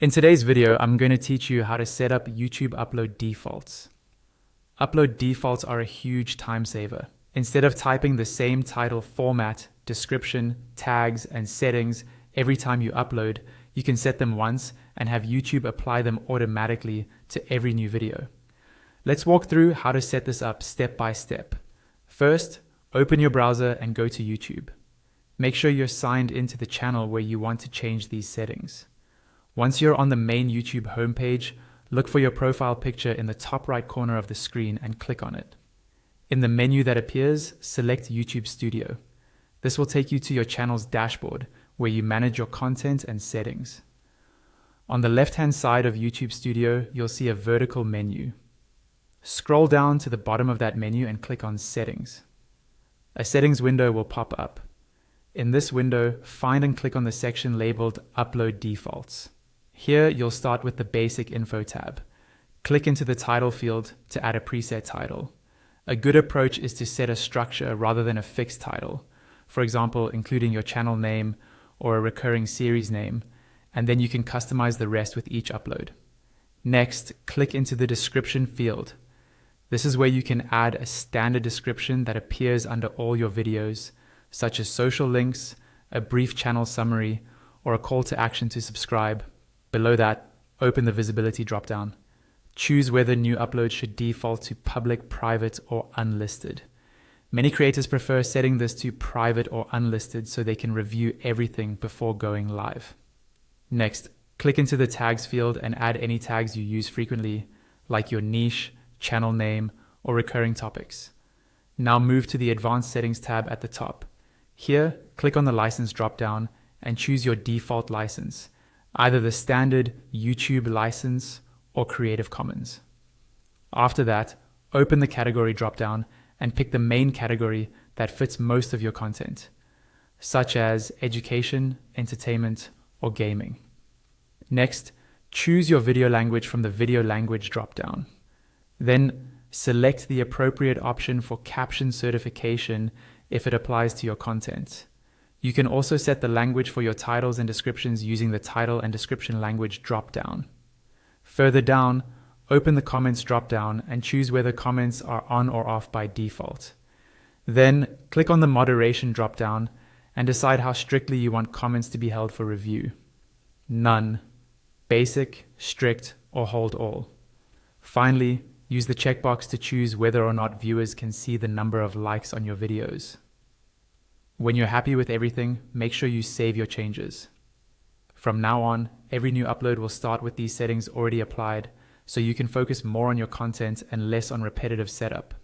In today's video, I'm going to teach you how to set up YouTube upload defaults. Upload defaults are a huge time saver. Instead of typing the same title format, description, tags, and settings every time you upload, you can set them once and have YouTube apply them automatically to every new video. Let's walk through how to set this up step by step. First, open your browser and go to YouTube. Make sure you're signed into the channel where you want to change these settings. Once you're on the main YouTube homepage, look for your profile picture in the top right corner of the screen and click on it. In the menu that appears, select YouTube Studio. This will take you to your channel's dashboard where you manage your content and settings. On the left-hand side of YouTube Studio, you'll see a vertical menu. Scroll down to the bottom of that menu and click on Settings. A settings window will pop up. In this window, find and click on the section labeled Upload Defaults. Here, you'll start with the Basic Info tab. Click into the title field to add a preset title. A good approach is to set a structure rather than a fixed title. For example, including your channel name or a recurring series name, and then you can customize the rest with each upload. Next, click into the description field. This is where you can add a standard description that appears under all your videos, such as social links, a brief channel summary, or a call to action to subscribe. Below that, open the visibility dropdown. Choose whether new uploads should default to public, private, or unlisted. Many creators prefer setting this to private or unlisted so they can review everything before going live. Next, click into the tags field and add any tags you use frequently, like your niche, channel name, or recurring topics. Now move to the Advanced Settings tab at the top. Here, click on the license dropdown and choose your default license, either the standard YouTube license or Creative Commons. After that, open the category dropdown and pick the main category that fits most of your content, such as education, entertainment, or gaming. Next, choose your video language from the video language dropdown. Then select the appropriate option for caption certification if it applies to your content. You can also set the language for your titles and descriptions using the title and description language dropdown. Further down, open the comments dropdown and choose whether comments are on or off by default. Then click on the moderation dropdown and decide how strictly you want comments to be held for review. None, basic, strict, or hold all. Finally, use the checkbox to choose whether or not viewers can see the number of likes on your videos. When you're happy with everything, make sure you save your changes. From now on, every new upload will start with these settings already applied, so you can focus more on your content and less on repetitive setup.